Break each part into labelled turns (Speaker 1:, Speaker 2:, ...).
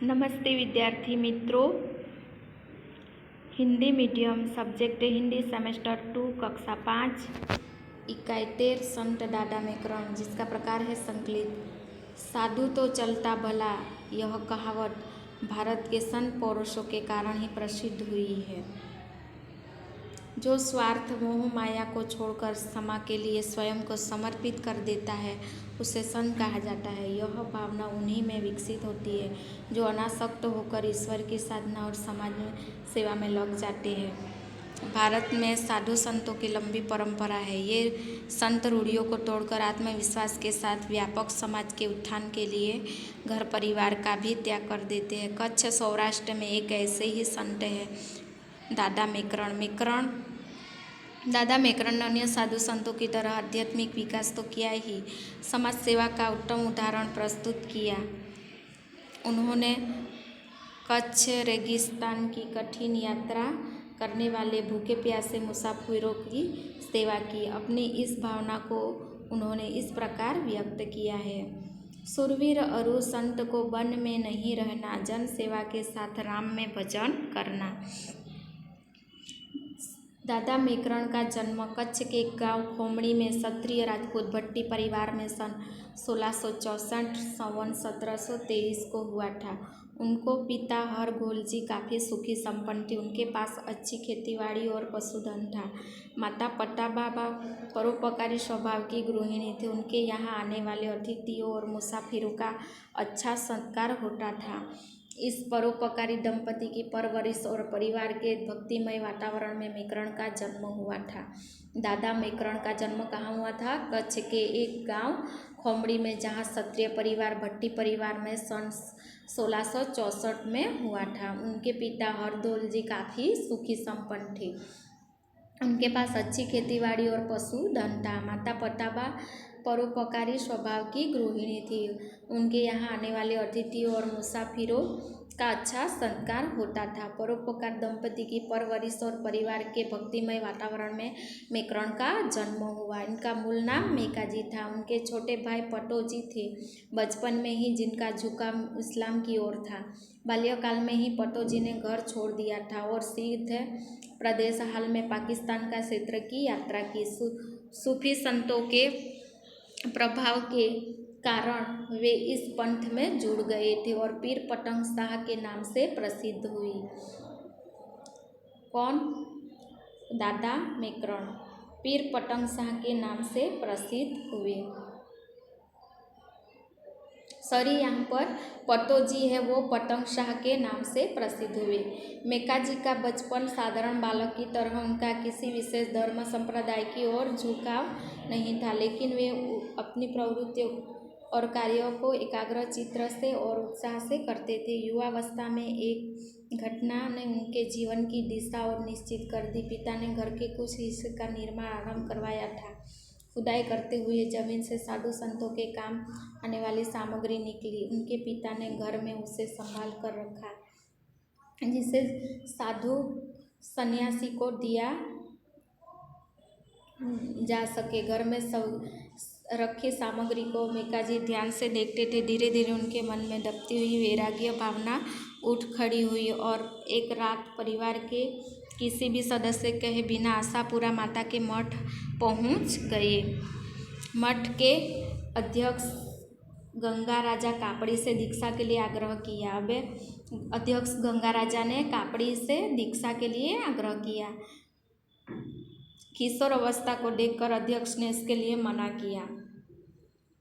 Speaker 1: नमस्ते विद्यार्थी मित्रों। Hindi medium subject Hindi semester 2 कक्षा 5 इकाई 13 संत दादा व्याकरण जिसका प्रकार है संकलित। साधु तो चलता भला, यह कहावत भारत के संत पुरुषों के कारण ही प्रसिद्ध हुई है। जो स्वार्थ मोह माया को छोड़कर समा के लिए स्वयं को समर्पित कर देता है उसे संत कहा जाता है। यह भावना उन्हीं में विकसित होती है जो अनासक्त होकर ईश्वर की साधना और समाज में सेवा में लग जाते हैं। भारत में साधु संतों की लंबी परंपरा है। ये संत रूढ़ियों को तोड़कर आत्मविश्वास के साथ व्यापक समाज के उत्थान के लिए घर परिवार का भी त्याग कर देते हैं। कच्छ सौराष्ट्र में एक ऐसे ही संत है दादा व्याकरण। दादा व्याकरण ने अन्य साधु संतों की तरह आध्यात्मिक विकास तो किया ही, समाज सेवा का उत्तम उदाहरण प्रस्तुत किया। उन्होंने कच्छ रेगिस्तान की कठिन यात्रा करने वाले भूखे प्यासे मुसाफिरों की सेवा की। अपनी इस भावना को उन्होंने इस प्रकार व्यक्त किया है। सुरवीर अरु संत को वन में नहीं रहना, जन सेवा के साथ राम में भजन करना। दादा व्याकरण का जन्म कच्छ के एक गांव खोमड़ी में क्षत्रिय राजपूत भट्टी परिवार में सन 1664 संवत 1723 को हुआ था। उनको पिता हरगोलजी काफ़ी सुखी संपन्न थे। उनके पास अच्छी खेतीबाड़ी और पशुधन था। माता पट्टाबा परोपकारी स्वभाव की गृहिणी थी। उनके यहाँ आने वाले अतिथियों और मुसाफिरों का अच्छा सत्कार होता था। इस परोपकारी दंपति की परवरिश और परिवार के भक्तिमय वातावरण में व्याकरण का जन्म हुआ था। दादा व्याकरण का जन्म कहाँ हुआ था? कच्छ के एक गांव खोमड़ी में, जहां क्षत्रिय परिवार भट्टी परिवार में सन 1664 में हुआ था। उनके पिता हरदौल जी काफ़ी सुखी संपन्न थे। उनके पास अच्छी खेतीबाड़ी और पशुधन था। माता पट्टाबा परोपकारी स्वभाव की गृहिणी थी। उनके यहाँ आने वाले अतिथियों और मुसाफिरों का अच्छा सत्कार होता था। परोपकार दंपति की परवरिश और परिवार के भक्तिमय वातावरण में व्याकरण का जन्म हुआ। इनका मूल नाम मेकाजी था। उनके छोटे भाई पटोजी थे, बचपन में ही जिनका झुकाव इस्लाम की ओर था। बाल्यकाल में ही पटोजी ने घर छोड़ दिया था और सिद्ध प्रदेश हाल में पाकिस्तान का क्षेत्र की यात्रा की। सूफी संतों के प्रभाव के कारण वे इस पंथ में जुड़ गए थे और पीर पतंग शाह के नाम से प्रसिद्ध हुई। कौन? दादा व्याकरण पीर पतंग शाह के नाम से प्रसिद्ध हुए। सॉरी, यहाँ पर पटोजी है वो पतंग शाह के नाम से प्रसिद्ध हुए। मेकाजी का बचपन साधारण बालक की तरह, उनका किसी विशेष धर्म संप्रदाय की ओर झुकाव नहीं था, लेकिन वे अपनी प्रवृत्तियों और कार्यों को एकाग्र चित्त से और उत्साह से करते थे। युवावस्था में एक घटना ने उनके जीवन की दिशा और निश्चित कर दी। पिता ने घर के कुछ हिस्से का निर्माण आरंभ करवाया था। खुदाई करते हुए जमीन से साधु संतों के काम आने वाली सामग्री निकली। उनके पिता ने घर में उसे संभाल कर रखा, जिसे साधु सन्यासी को दिया जा सके। घर में सब रखी सामग्री को मेकाजी ध्यान से देखते थे। धीरे धीरे उनके मन में दबती हुई वैराग्य भावना उठ खड़ी हुई और एक रात परिवार के किसी भी सदस्य कहे बिना आशापुरा माता के मठ पहुंच गए। मठ के अध्यक्ष गंगा राजा कापड़ी से दीक्षा के लिए आग्रह किया। अब अध्यक्ष गंगा राजा ने कापड़ी से दीक्षा के लिए आग्रह किया। किशोर अवस्था को देखकर अध्यक्ष ने इसके लिए मना किया।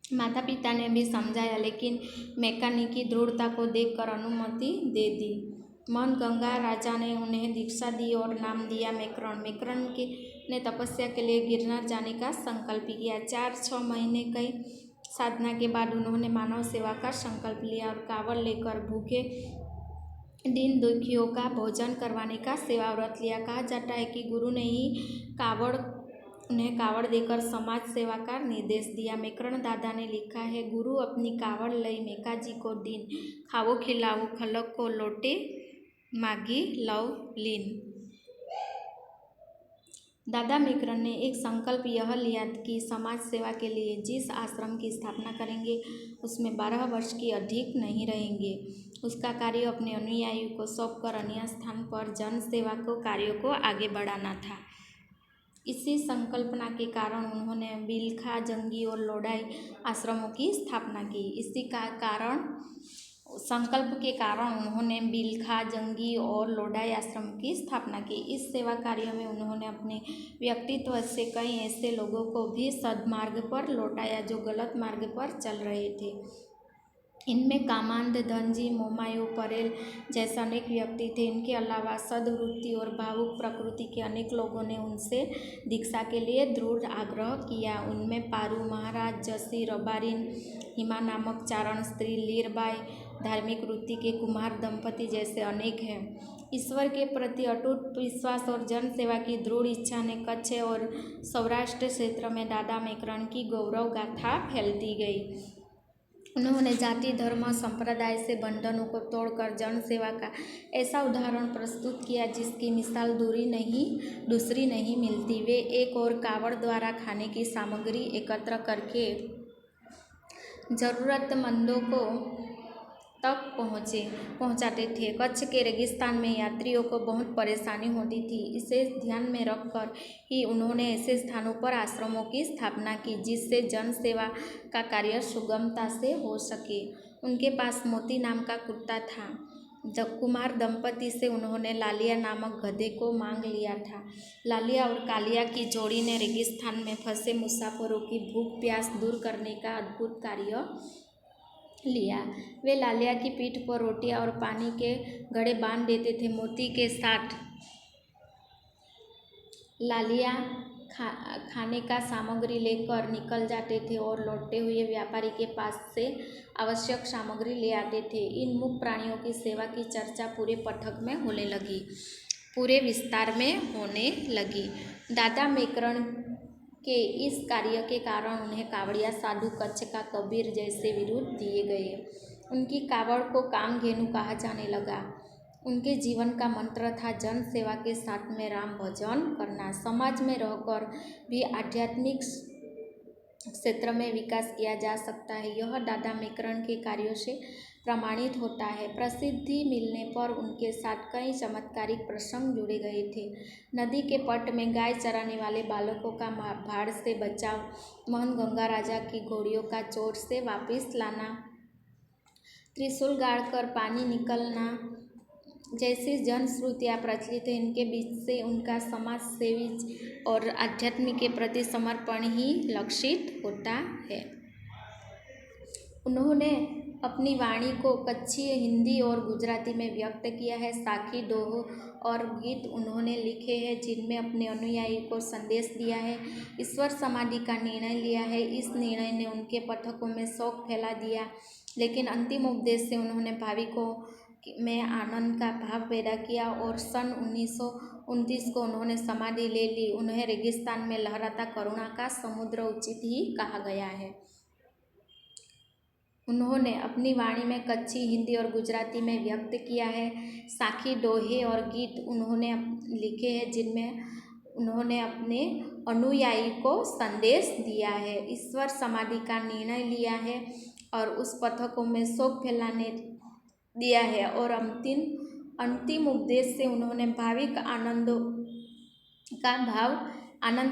Speaker 1: माता पिता ने भी समझाया, लेकिन मेकानी की दृढ़ता को देखकर अनुमति दे दी। मन गंगा राजा ने उन्हें दीक्षा दी और नाम दिया व्याकरण। व्याकरण ने तपस्या के लिए गिरनार जाने का संकल्प किया। 4-6 महीने कई साधना के बाद उन्होंने मानव सेवा का संकल्प लिया और कावड़ लेकर भूखे दीन दुखियों का भोजन करवाने का सेवा व्रत लिया। कहा जाता है कि गुरु ने ही उन्हें कावड़ देकर समाज सेवा का निर्देश दिया। व्याकरण दादा ने लिखा है, गुरु अपनी कावड़ लई मेकाजी को दीन, खावो खिलाओ खलक को लोटे मागी लव लीन। दादा मेकरन ने एक संकल्प यह लिया कि समाज सेवा के लिए जिस आश्रम की स्थापना करेंगे उसमें 12 वर्ष की अधिक नहीं रहेंगे। उसका कार्य अपने अनुयायियों को सौंपकर अन्य स्थान पर जन सेवा को कार्यों को आगे बढ़ाना था। इसी संकल्पना के कारण उन्होंने बिलखा, जंगी और लोडाई आश्रमों की स्थापना की। संकल्प के कारण उन्होंने बिलखा, जंगी और लोडाई आश्रम की स्थापना की। इस सेवा कार्य में उन्होंने अपने व्यक्तित्व से कई ऐसे लोगों को भी सद्मार्ग पर लौटाया जो गलत मार्ग पर चल रहे थे। इनमें कामांध, धनजी, मोमायो, परेल जैसे अनेक व्यक्ति थे। इनके अलावा सद्वृत्ति और भावुक प्रकृति के अनेक लोगों ने उनसे दीक्षा के लिए दृढ़ आग्रह किया। उनमें पारू महाराज, जसी, रबारिन, हिमा नामक चारण स्त्री, लीरबाई, धार्मिक वृत्ति के कुमार दंपति जैसे अनेक हैं। ईश्वर के प्रति अटूट विश्वास और जन सेवा की दृढ़ इच्छा ने कच्छ और सौराष्ट्र क्षेत्र में दादा मेकरन की गौरव गाथा फैलती गई। उन्होंने जाति, धर्म, संप्रदाय से बंधनों को तोड़कर जन सेवा का ऐसा उदाहरण प्रस्तुत किया जिसकी मिसाल दूसरी नहीं मिलती। वे एक और कावड़ द्वारा खाने की सामग्री एकत्र करके जरूरतमंदों को तक पहुंचाते थे। कच्छ के रेगिस्तान में यात्रियों को बहुत परेशानी होती थी। इसे ध्यान में रखकर ही उन्होंने ऐसे स्थानों पर आश्रमों की स्थापना की जिससे जन सेवा का कार्य सुगमता से हो सके। उनके पास मोती नाम का कुत्ता था। कुमार दंपति से उन्होंने लालिया नामक गधे को मांग लिया था। लालिया और कालिया की जोड़ी ने रेगिस्तान में फंसे मुसाफिरों की भूख प्यास दूर करने का अद्भुत कार्य लिया। वे लालिया की पीठ पर रोटियां और पानी के घड़े बांध देते थे। मोती के साथ लालिया खाने का सामग्री लेकर निकल जाते थे और लौटते हुए व्यापारी के पास से आवश्यक सामग्री ले आते थे। इन मूक प्राणियों की सेवा की चर्चा पूरे पथक में होने लगी, पूरे विस्तार में होने लगी। दादा मेकरन के इस कार्य के कारण उन्हें कावड़िया साधु, कच्छ का कबीर जैसे बिरुद दिए गए। उनकी कावड़ को कामधेनु कहा जाने लगा। उनके जीवन का मंत्र था जन सेवा के साथ में राम भजन करना। समाज में रहकर भी आध्यात्मिक क्षेत्र में विकास किया जा सकता है, यह दादा मेकरन के कार्यों से प्रमाणित होता है। प्रसिद्धि मिलने पर उनके साथ कई चमत्कारिक प्रसंग जुड़े गए थे। नदी के पट में गाय चराने वाले बालकों का बाढ़ से बचाव, महन गंगा राजा की घोड़ियों का चोर से वापस लाना, त्रिशूल गाड़कर पानी निकलना जैसी जनश्रुतियाँ प्रचलित हैं। इनके बीच से उनका समाज सेवी और आध्यात्म के प्रति समर्पण ही लक्षित होता है। उन्होंने अपनी वाणी को कच्छी, हिंदी और गुजराती में व्यक्त किया है। साखी, दोह और गीत उन्होंने लिखे हैं जिनमें अपने अनुयायी को संदेश दिया है। ईश्वर समाधि का निर्णय लिया है। इस निर्णय ने उनके पथकों में शोक फैला दिया, लेकिन अंतिम उपदेश से उन्होंने भाविकों में आनंद का भाव पैदा किया और सन 1929 को उन्होंने समाधि ले ली। उन्हें रेगिस्तान में लहराता करुणा का समुद्र उचित ही कहा गया है। उन्होंने अपनी वाणी में कच्छी, हिंदी और गुजराती में व्यक्त किया है। साखी, दोहे और गीत उन्होंने लिखे हैं जिनमें उन्होंने अपने अनुयायी को संदेश दिया है, ईश्वर समाधि का निर्णय लिया है और उस पथकों में शोक फैलाने दिया है और अंतिम उपदेश से उन्होंने भाविक आनंद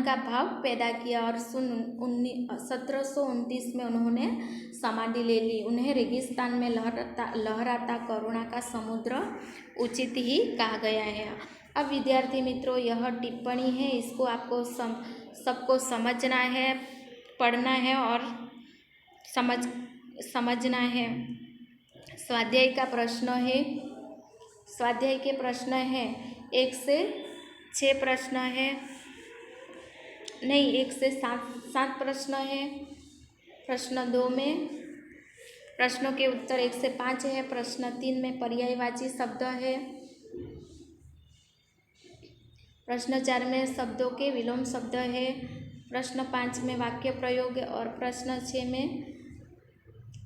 Speaker 1: का भाव पैदा किया और 1729 में उन्होंने समाधि ले ली। उन्हें रेगिस्तान में लहराता करुणा का समुद्र उचित ही कहा गया है। अब विद्यार्थी मित्रों, यह टिप्पणी है, इसको आपको सबको समझना है, पढ़ना है और समझना है। स्वाध्याय के प्रश्न है 1 से 6 प्रश्न है, नहीं 1 से 7 प्रश्न है। प्रश्न 2 में प्रश्नों के उत्तर 1 से 5 है। प्रश्न 3 में पर्यायवाची शब्द है। प्रश्न 4 में शब्दों के विलोम शब्द है। प्रश्न 5 में वाक्य प्रयोग और प्रश्न 6 में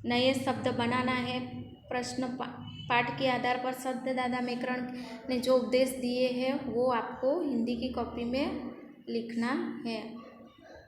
Speaker 1: नए शब्द बनाना है। प्रश्न पाठ के आधार पर संत दादा मेकरन ने जो उपदेश दिए हैं वो आपको हिंदी की कॉपी में लिखना है।